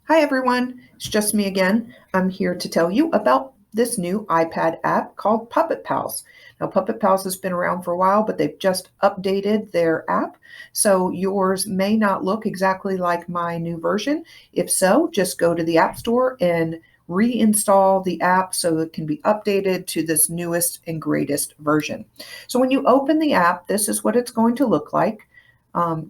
Hi everyone, it's just me again. I'm here to tell you about this new iPad app called Puppet Pals. Now, Puppet Pals has been around for a while, but they've just updated their app, so yours may not look exactly like my new version. If so, just go to the App Store and reinstall the app so it can be updated to this newest and greatest version. So when you open the app, this is what it's going to look like.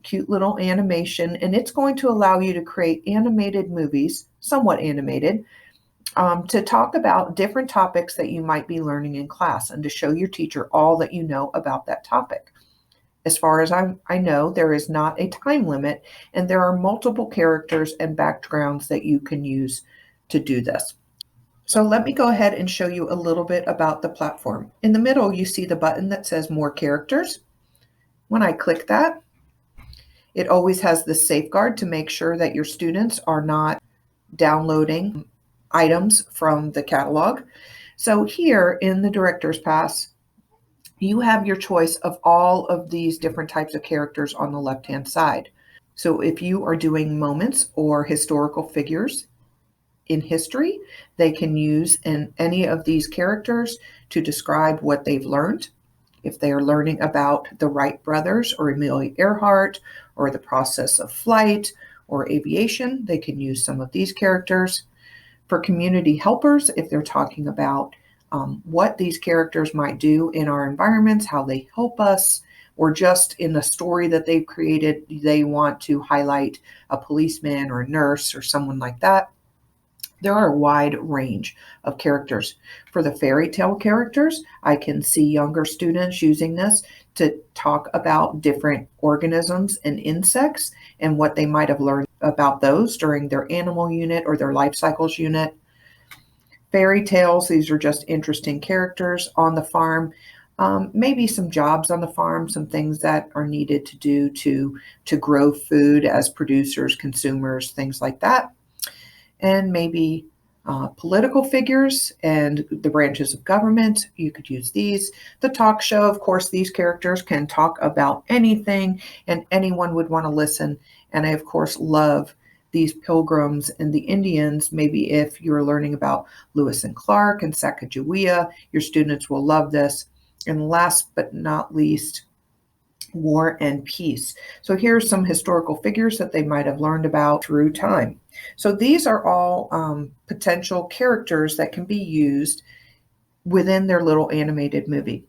Cute little animation, and it's going to allow you to create animated movies, somewhat animated, to talk about different topics that you might be learning in class and to show your teacher all that you know about that topic. As far as I know, there is not a time limit, and there are multiple characters and backgrounds that you can use to do this. So let me go ahead and show you a little bit about the platform. In the middle, you see the button that says More Characters. When I click that, it always has the safeguard to make sure that your students are not downloading items from the catalog. So here in the Director's Pass, you have your choice of all of these different types of characters on the left-hand side. So if you are doing moments or historical figures in history, they can use any of these characters to describe what they've learned. If they are learning about the Wright brothers or Amelia Earhart or the process of flight or aviation, they can use some of these characters. For community helpers, if they're talking about what these characters might do in our environments, how they help us, or just in the story that they've created, they want to highlight a policeman or a nurse or someone like that. There are a wide range of characters. For the fairy tale characters, I can see younger students using this to talk about different organisms and insects and what they might have learned about those during their animal unit or their life cycles unit. Fairy tales, these are just interesting characters on the farm. Maybe some jobs on the farm, some things that are needed to do to grow food as producers, consumers, things like that. And maybe political figures and the branches of government. You could use these. The talk show, of course, these characters can talk about anything and anyone would want to listen. And I, of course, love these pilgrims and the Indians. Maybe if you're learning about Lewis and Clark and Sacagawea, your students will love this. And last but not least, War and Peace. So here are some historical figures that they might have learned about through time. So these are all potential characters that can be used within their little animated movie.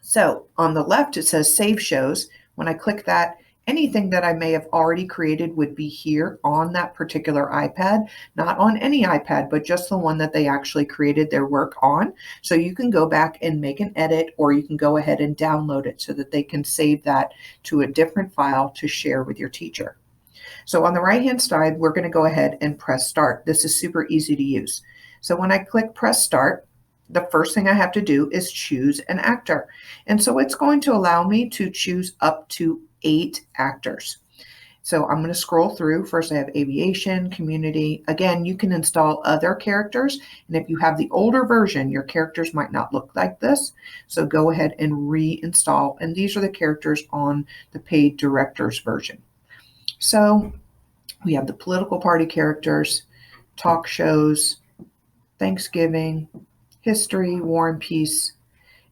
So on the left, it says Save Shows. When I click that, anything that I may have already created would be here on that particular iPad, not on any iPad, but just the one that they actually created their work on. So you can go back and make an edit, or you can go ahead and download it so that they can save that to a different file to share with your teacher. So on the right-hand side, we're going to go ahead and press start. This is super easy to use. So when I click press start, the first thing I have to do is choose an actor. And so it's going to allow me to choose up to 8 actors. So I'm going to scroll through. First, I have aviation, community. Again, you can install other characters. And if you have the older version, your characters might not look like this. So go ahead and reinstall. And these are the characters on the paid director's version. So we have the political party characters, talk shows, Thanksgiving, history, War and Peace,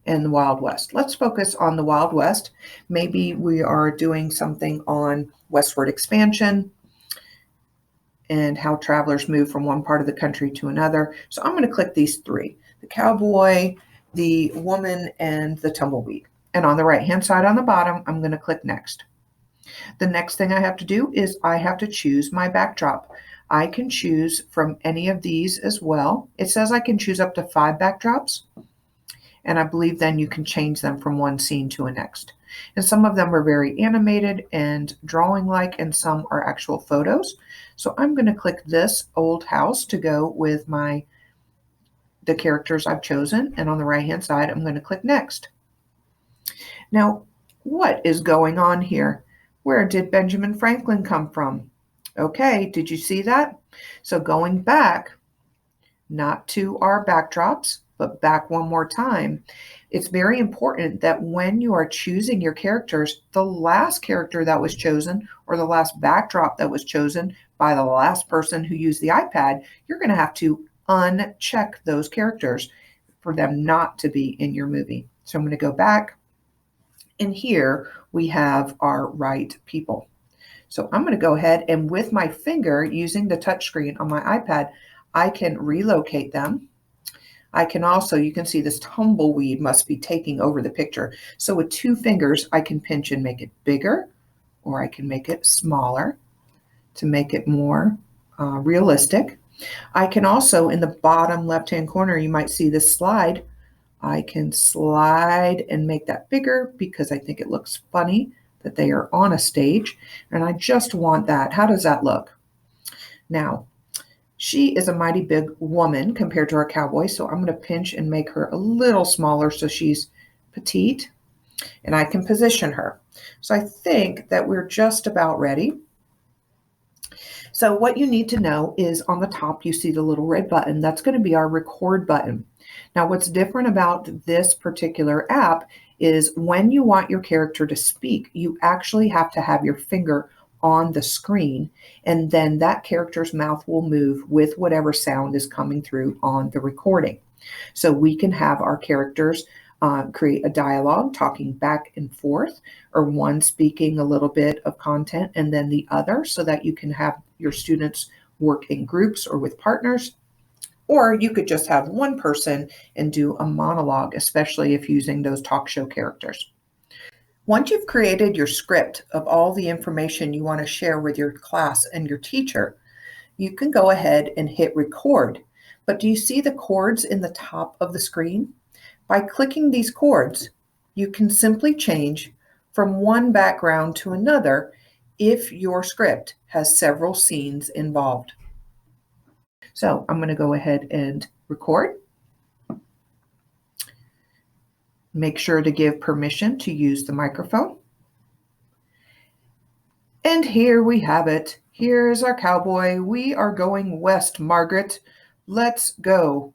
and the Wild West. Let's focus on the Wild West. Maybe we are doing something on westward expansion and how travelers move from one part of the country to another. So I'm going to click these 3, the cowboy, the woman, and the tumbleweed. And on the right-hand side on the bottom, I'm going to click next. The next thing I have to do is I have to choose my backdrop. I can choose from any of these as well. It says I can choose up to 5 backdrops. And I believe then you can change them from one scene to a next. And some of them are very animated and drawing-like, and some are actual photos. So I'm going to click this old house to go with the characters I've chosen. And on the right-hand side, I'm going to click next. Now, what is going on here? Where did Benjamin Franklin come from? Okay, did you see that? So going back, not to our backdrops, But back one more time, it's very important that when you are choosing your characters, the last character that was chosen or the last backdrop that was chosen by the last person who used the iPad, you're going to have to uncheck those characters for them not to be in your movie. So I'm going to go back, and here we have our right people. So I'm going to go ahead and with my finger using the touchscreen on my iPad, I can relocate them. I can also, you can see this tumbleweed must be taking over the picture. So with two fingers, I can pinch and make it bigger, or I can make it smaller to make it more realistic. I can also, in the bottom left-hand corner, you might see this slide. I can slide and make that bigger because I think it looks funny that they are on a stage. And I just want that. How does that look? Now, she is a mighty big woman compared to our cowboy, so I'm going to pinch and make her a little smaller so she's petite, and I can position her. So I think that we're just about ready. So what you need to know is on the top, you see the little red button. That's going to be our record button. Now, what's different about this particular app is when you want your character to speak, you actually have to have your finger on the screen, and then that character's mouth will move with whatever sound is coming through on the recording. So we can have our characters create a dialogue talking back and forth, or one speaking a little bit of content and then the other, so that you can have your students work in groups or with partners. Or you could just have one person and do a monologue, especially if using those talk show characters. Once you've created your script of all the information you want to share with your class and your teacher, you can go ahead and hit record. But do you see the chords in the top of the screen? By clicking these chords, you can simply change from one background to another if your script has several scenes involved. So I'm going to go ahead and record. Make sure to give permission to use the microphone. And here we have it. Here's our cowboy. We are going west, Margaret. Let's go.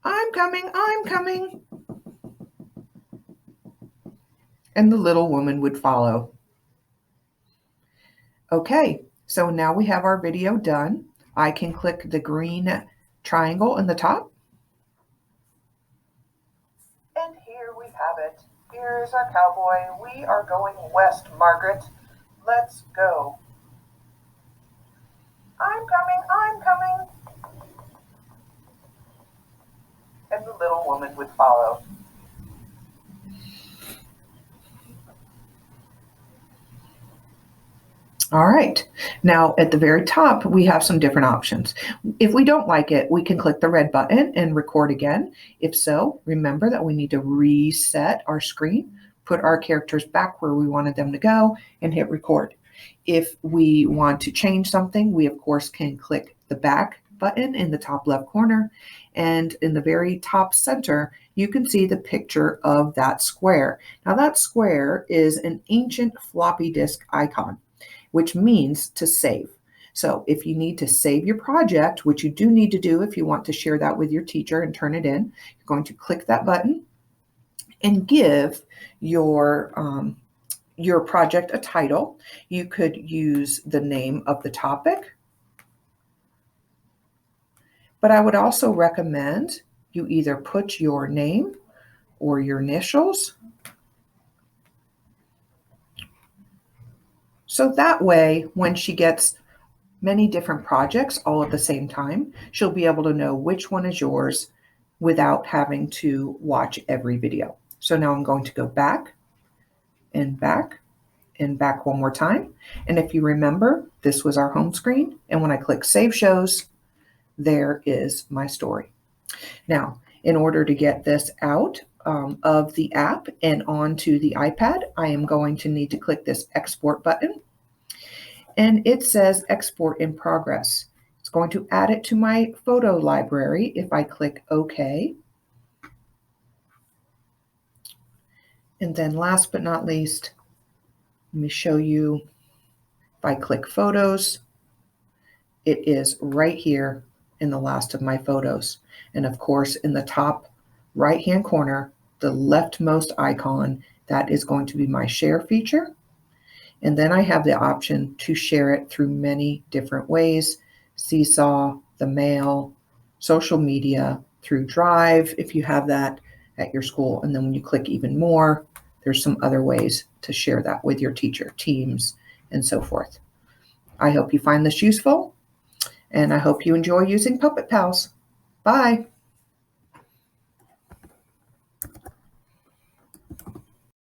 I'm coming, I'm coming. And the little woman would follow. Okay, so now we have our video done. I can click the green triangle in the top. And here we have it. Here's our cowboy. We are going west, Margaret. Let's go. I'm coming, I'm coming. And the little woman would follow. All right, now at the very top, we have some different options. If we don't like it, we can click the red button and record again. If so, remember that we need to reset our screen, put our characters back where we wanted them to go, and hit record. If we want to change something, we of course can click the back button in the top left corner, and in the very top center, you can see the picture of that square. Now that square is an ancient floppy disk icon, which means to save. So if you need to save your project, which you do need to do if you want to share that with your teacher and turn it in, you're going to click that button and give your project a title. You could use the name of the topic, but I would also recommend you either put your name or your initials. So that way, when she gets many different projects all at the same time, she'll be able to know which one is yours without having to watch every video. So now I'm going to go back and back and back one more time. And if you remember, this was our home screen. And when I click Save Shows, there is my story. Now, in order to get this out of the app and onto the iPad, I am going to need to click this Export button. And it says Export in Progress. It's going to add it to my photo library if I click OK. And then last but not least, let me show you. If I click Photos, it is right here in the last of my photos. And of course, in the top right-hand corner, the leftmost icon, that is going to be my share feature. And then I have the option to share it through many different ways: Seesaw, the mail, social media, through Drive, if you have that at your school. And then when you click even more, there's some other ways to share that with your teacher, Teams, and so forth. I hope you find this useful, and I hope you enjoy using Puppet Pals. Bye.